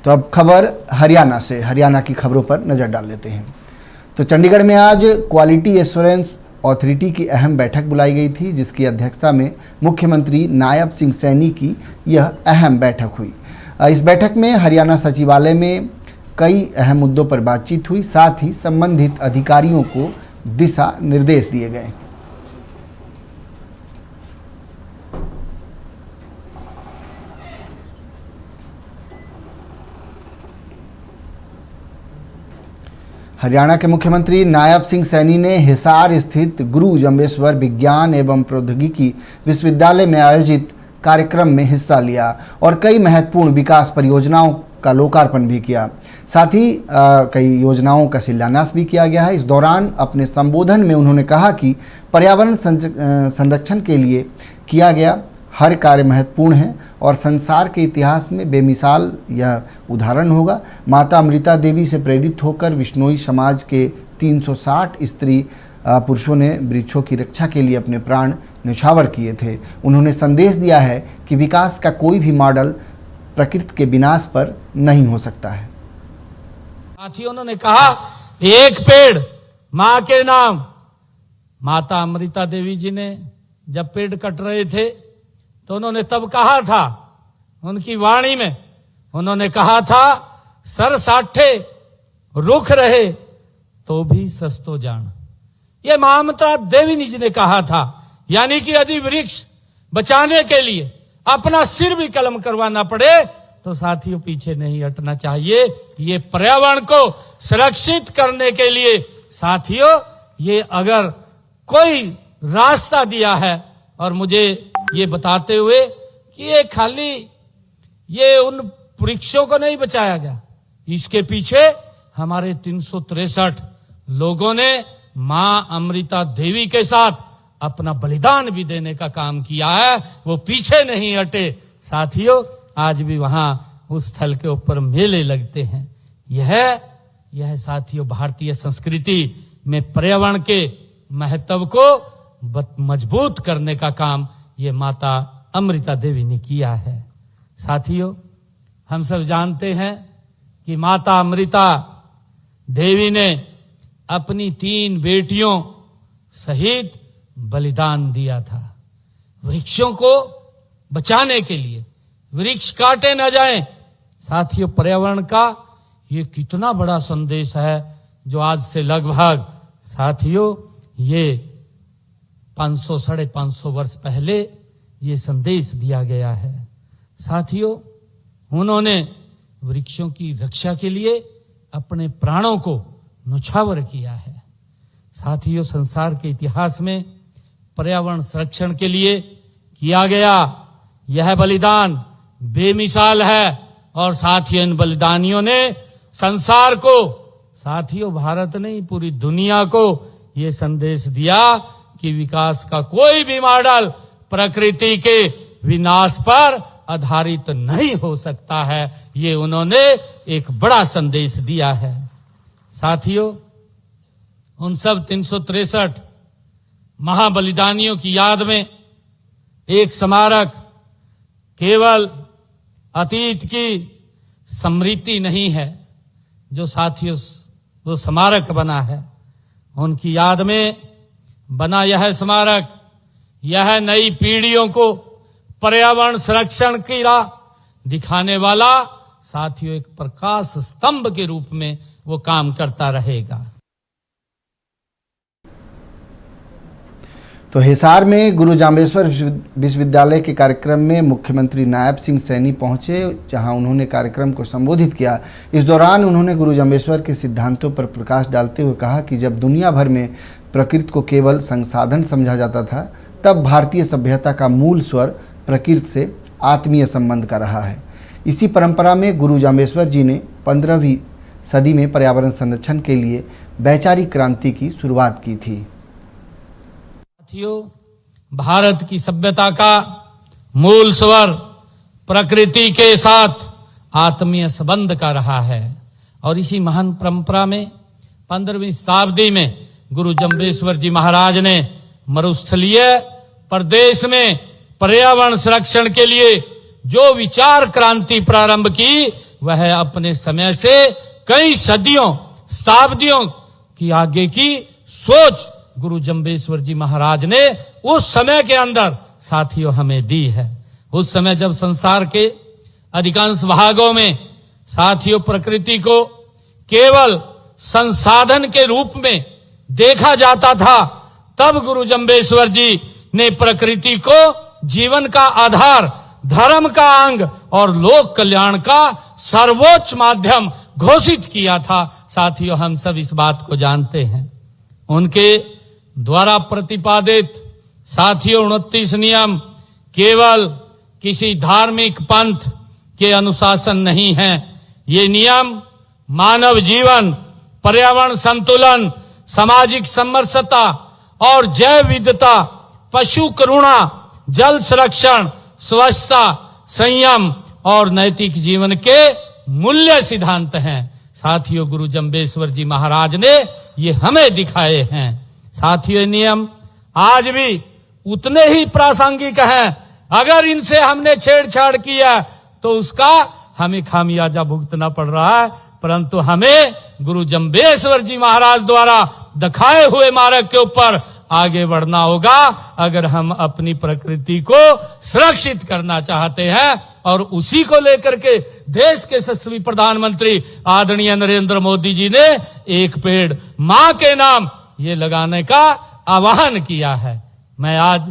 तो अब खबर हरियाणा से, हरियाणा की खबरों पर नज़र डाल लेते हैं। तो चंडीगढ़ में आज क्वालिटी एश्योरेंस अथॉरिटी की अहम बैठक बुलाई गई थी, जिसकी अध्यक्षता में मुख्यमंत्री नायब सिंह सैनी की यह अहम बैठक हुई। इस बैठक में हरियाणा सचिवालय में कई अहम मुद्दों पर बातचीत हुई, साथ ही संबंधित अधिकारियों को दिशा निर्देश दिए गए। हरियाणा के मुख्यमंत्री नायब सिंह सैनी ने हिसार स्थित गुरु जम्बेश्वर विज्ञान एवं प्रौद्योगिकी विश्वविद्यालय में आयोजित कार्यक्रम में हिस्सा लिया और कई महत्वपूर्ण विकास परियोजनाओं का लोकार्पण भी किया। साथ ही कई योजनाओं का शिलान्यास भी किया गया है। इस दौरान अपने संबोधन में उन्होंने कहा कि पर्यावरण संरक्षण के लिए किया गया हर कार्य महत्वपूर्ण है और संसार के इतिहास में बेमिसाल यह उदाहरण होगा। माता अमृता देवी से प्रेरित होकर विश्नोई समाज के 360 स्त्री पुरुषों ने वृक्षों की रक्षा के लिए अपने प्राण न्यौछावर किए थे। उन्होंने संदेश दिया है कि विकास का कोई भी मॉडल प्रकृति के विनाश पर नहीं हो सकता है। साथियों, उन्होंने कहा एक पेड़ मां के नाम। माता अमृता देवी जी ने जब पेड़ कट रहे थे तो उन्होंने तब कहा था, उनकी वाणी में उन्होंने कहा था, सर साठे रुख रहे तो भी सस्तो जान। ये मां अमृता देवी जी ने कहा था, यानी कि यदि वृक्ष बचाने के लिए अपना सिर भी कलम करवाना पड़े तो साथियों पीछे नहीं हटना चाहिए। ये पर्यावरण को सुरक्षित करने के लिए साथियों ये अगर कोई रास्ता दिया है, और मुझे ये बताते हुए कि ये खाली ये उन वृक्षों को नहीं बचाया गया, इसके पीछे हमारे 363 लोगों ने मां अमृता देवी के साथ अपना बलिदान भी देने का काम किया है, वो पीछे नहीं हटे। साथियों, आज भी वहां उस स्थल के ऊपर मेले लगते हैं। यह साथियों भारतीय संस्कृति में पर्यावरण के महत्व को मजबूत करने का काम ये माता अमृता देवी ने किया है। साथियों, हम सब जानते हैं कि माता अमृता देवी ने अपनी 3 बेटियों सहित बलिदान दिया था वृक्षों को बचाने के लिए, वृक्ष काटे न जाएं। साथियों, पर्यावरण का ये कितना बड़ा संदेश है जो आज से लगभग साथियों ये 500-550 वर्ष पहले ये संदेश दिया गया है। साथियों, उन्होंने वृक्षों की रक्षा के लिए अपने प्राणों को न्यौछावर किया है। साथियों, संसार के इतिहास में पर्यावरण संरक्षण के लिए किया गया यह बलिदान बेमिसाल है, और साथियों इन बलिदानियों ने संसार को, साथियों भारत नहीं पूरी दुनिया को ये संदेश दिया कि विकास का कोई भी मॉडल प्रकृति के विनाश पर आधारित नहीं हो सकता है। ये उन्होंने एक बड़ा संदेश दिया है। साथियों, उन सब 363 महाबलिदानियों की याद में एक स्मारक केवल अतीत की स्मृति नहीं है, जो साथियों वो स्मारक बना है उनकी याद में बना यह स्मारक, यह नई पीढ़ियों को पर्यावरण संरक्षण की राह दिखाने वाला साथियों एक प्रकाश स्तंभ के रूप में वो काम करता रहेगा। तो हिसार में गुरु जाम्बेश्वर विश्वविद्यालय के कार्यक्रम में मुख्यमंत्री नायब सिंह सैनी पहुंचे, जहां उन्होंने कार्यक्रम को संबोधित किया। इस दौरान उन्होंने गुरु जाम्बेश्वर के सिद्धांतों पर प्रकाश डालते हुए कहा कि जब दुनिया भर में प्रकृति को केवल संसाधन समझा जाता था, तब भारतीय सभ्यता का मूल स्वर प्रकृति से आत्मीय संबंध का रहा है। इसी परंपरा में गुरु जाम्बेश्वर जी ने 15वीं सदी में पर्यावरण संरक्षण के लिए वैचारिक क्रांति की शुरुआत की थी। साथियों, भारत की सभ्यता का मूल स्वर प्रकृति के साथ आत्मीय संबंध का रहा है, और इसी महान परंपरा में 15वीं शताब्दी में गुरु जम्बेश्वर जी महाराज ने मरुस्थलीय प्रदेश में पर्यावरण संरक्षण के लिए जो विचार क्रांति प्रारंभ की, वह अपने समय से कई सदियों शताब्दियों की आगे की सोच गुरु जम्बेश्वर जी महाराज ने उस समय के अंदर साथियों हमें दी है। उस समय जब संसार के अधिकांश भागों में साथियों प्रकृति को केवल संसाधन के रूप में देखा जाता था, तब गुरु जम्बेश्वर जी ने प्रकृति को जीवन का आधार, धर्म का अंग और लोक कल्याण का सर्वोच्च माध्यम घोषित किया था। साथियों हम सब इस बात को जानते हैं। उनके द्वारा प्रतिपादित साथियों 29 नियम केवल किसी धार्मिक पंथ के अनुशासन नहीं है। ये नियम मानव जीवन, पर्यावरण संतुलन, सामाजिक समरसता और जैव विविधता, पशु करुणा, जल संरक्षण, स्वच्छता, संयम और नैतिक जीवन के मूल्य सिद्धांत हैं। साथियों गुरु जम्बेश्वर जी महाराज ने ये हमें दिखाए हैं। साथियों नियम आज भी उतने ही प्रासंगिक हैं। अगर इनसे हमने छेड़छाड़ किया तो उसका हमें खामियाजा भुगतना पड़ रहा है, परंतु हमें गुरु जम्बेश्वर जी महाराज द्वारा दिखाए हुए मार्ग के ऊपर आगे बढ़ना होगा अगर हम अपनी प्रकृति को सुरक्षित करना चाहते हैं। और उसी को लेकर के देश के यशस्वी प्रधानमंत्री आदरणीय नरेंद्र मोदी जी ने एक पेड़ मां के नाम ये लगाने का आह्वान किया है। मैं आज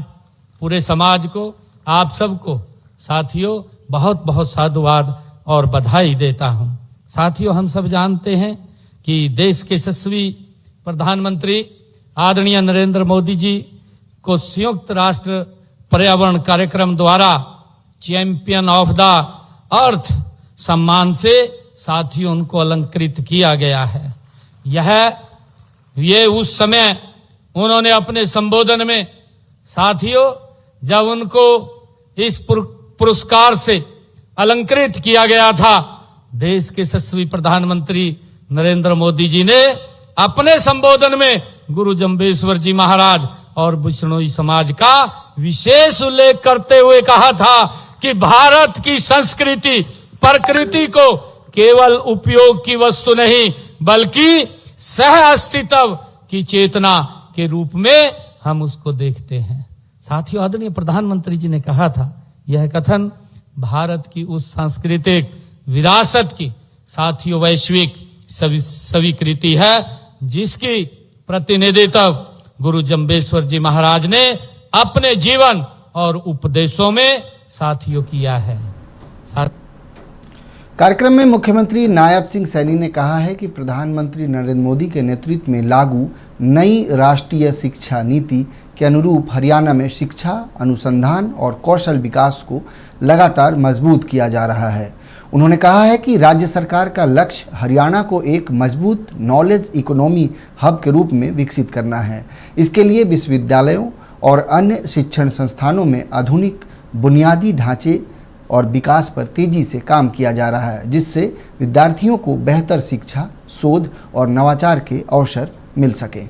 पूरे समाज को, आप सबको साथियों बहुत बहुत साधुवाद और बधाई देता हूं। साथियों हम सब जानते हैं कि देश के यशस्वी प्रधानमंत्री आदरणीय नरेंद्र मोदी जी को संयुक्त राष्ट्र पर्यावरण कार्यक्रम द्वारा चैंपियन ऑफ द अर्थ सम्मान से साथियों उनको अलंकृत किया गया है। ये उस समय उन्होंने अपने संबोधन में साथियों जब उनको इस पुरस्कार से अलंकृत किया गया था, देश के यशस्वी प्रधानमंत्री नरेंद्र मोदी जी ने अपने संबोधन में गुरु जम्बेश्वर जी महाराज और बिश्नोई समाज का विशेष उल्लेख करते हुए कहा था कि भारत की संस्कृति प्रकृति को केवल उपयोग की वस्तु नहीं बल्कि सह अस्तित्व की चेतना के रूप में हम उसको देखते हैं। साथियों आदरणीय प्रधानमंत्री जी ने कहा था, यह कथन भारत की उस सांस्कृतिक विरासत की साथियों वैश्विक स्वीकृति है जिसकी प्रतिनिधित्व गुरु जम्बेश्वर जी महाराज ने अपने जीवन और उपदेशों में साथियों किया है। कार्यक्रम में मुख्यमंत्री नायब सिंह सैनी ने कहा है कि प्रधानमंत्री नरेंद्र मोदी के नेतृत्व में लागू नई राष्ट्रीय शिक्षा नीति के अनुरूप हरियाणा में शिक्षा, अनुसंधान और कौशल विकास को लगातार मजबूत किया जा रहा है। उन्होंने कहा है कि राज्य सरकार का लक्ष्य हरियाणा को एक मजबूत नॉलेज इकोनॉमी हब के रूप में विकसित करना है। इसके लिए विश्वविद्यालयों और अन्य शिक्षण संस्थानों में आधुनिक बुनियादी ढांचे और विकास पर तेजी से काम किया जा रहा है, जिससे विद्यार्थियों को बेहतर शिक्षा, शोध और नवाचार के अवसर मिल सके।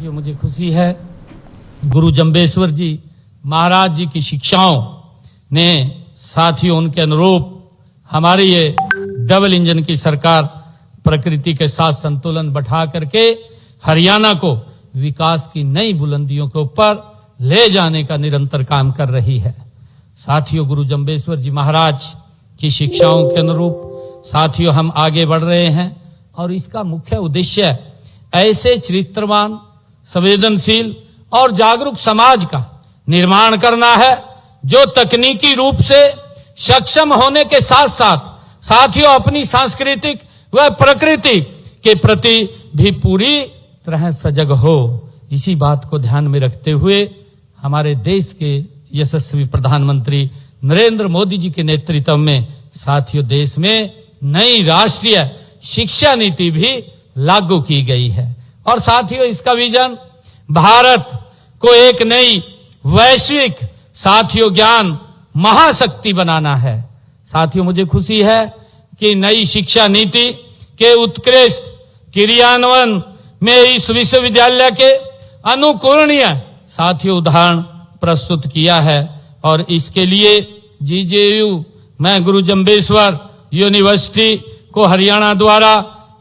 मुझे खुशी है गुरु जम्बेश्वर जी महाराज जी की शिक्षाओं ने साथियों उनके अनुरूप हमारी ये डबल इंजन की सरकार प्रकृति के साथ संतुलन बैठा करके हरियाणा को विकास की नई बुलंदियों के ऊपर ले जाने का निरंतर काम कर रही है। साथियों गुरु जम्बेश्वर जी महाराज की शिक्षाओं के अनुरूप साथियों हम आगे बढ़ रहे हैं और इसका मुख्य उद्देश्य ऐसे चरित्रवान, संवेदनशील और जागरूक समाज का निर्माण करना है जो तकनीकी रूप से सक्षम होने के साथ साथ साथियों अपनी सांस्कृतिक व प्रकृति के प्रति भी पूरी तरह सजग हो। इसी बात को ध्यान में रखते हुए हमारे देश के यशस्वी प्रधानमंत्री नरेंद्र मोदी जी के नेतृत्व में साथियों देश में नई राष्ट्रीय शिक्षा नीति भी लागू की गई है और साथियों इसका विजन भारत को एक नई वैश्विक साथियों ज्ञान महाशक्ति बनाना है। साथियों मुझे खुशी है कि नई शिक्षा नीति के उत्कृष्ट क्रियान्वयन में इस विश्वविद्यालय के अनुकरणीय साथियों उदाहरण प्रस्तुत किया है और इसके लिए जीजेयू मैं गुरु जम्बेश्वर यूनिवर्सिटी को हरियाणा द्वारा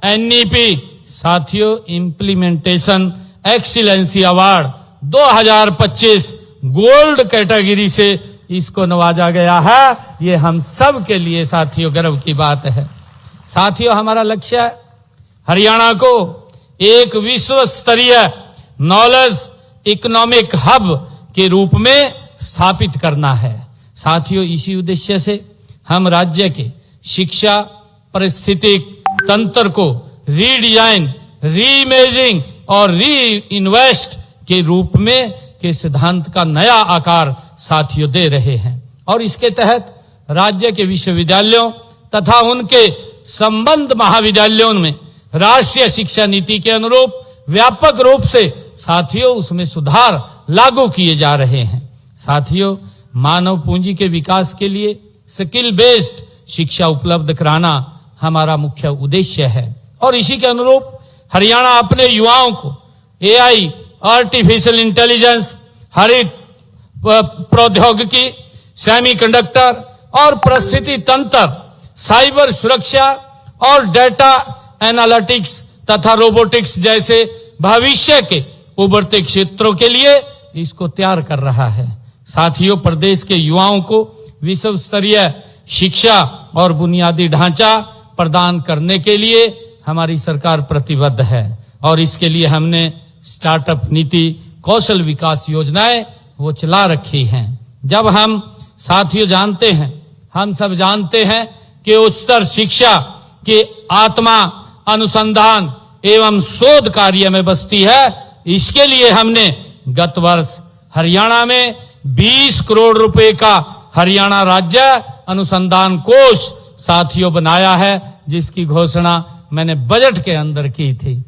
एनईपी साथियों implementation excellency award 2025 gold category से इसको नवाजा गया है। ये हम सब के लिए साथियों गर्व की बात है। साथियों, हमारा लक्ष्य है हरियाणा को एक विश्व स्तरीय नॉलेज इकोनॉमिक हब के रूप में स्थापित करना है। साथियों, इसी उद्देश्य से हम राज्य के शिक्षा पारिस्थितिक तंत्र को रीडिजाइन, रीइमेजिंग और री इन्वेस्ट के रूप में के सिद्धांत का नया आकार साथियों दे रहे हैं और इसके तहत राज्य के विश्वविद्यालयों तथा उनके संबंध महाविद्यालयों में राष्ट्रीय शिक्षा नीति के अनुरूप व्यापक रूप से साथियों उसमें सुधार लागू किए जा रहे हैं। साथियों, मानव पूंजी के विकास के लिए स्किल बेस्ड शिक्षा उपलब्ध कराना हमारा मुख्य उद्देश्य है और इसी के अनुरूप हरियाणा अपने युवाओं को एआई, आर्टिफिशियल इंटेलिजेंस, हरित प्रौद्योगिकी, सेमीकंडक्टर और परिस्थिति तंत्र, साइबर सुरक्षा और डेटा एनालिटिक्स तथा रोबोटिक्स जैसे भविष्य के उभरते क्षेत्रों के लिए इसको तैयार कर रहा है। साथियों, प्रदेश के युवाओं को विश्व स्तरीय शिक्षा और बुनियादी ढांचा प्रदान करने के लिए हमारी सरकार प्रतिबद्ध है और इसके लिए हमने स्टार्टअप नीति, कौशल विकास योजनाएं वो चला रखी हैं। जब हम साथियों जानते हैं, हम सब जानते हैं कि उच्चतर शिक्षा की आत्मा अनुसंधान एवं शोध कार्य में बसती है। इसके लिए हमने गत वर्ष हरियाणा में 20 करोड़ रुपए का हरियाणा राज्य अनुसंधान कोष साथियों बनाया है, जिसकी घोषणा मैंने बजट के अंदर की थी।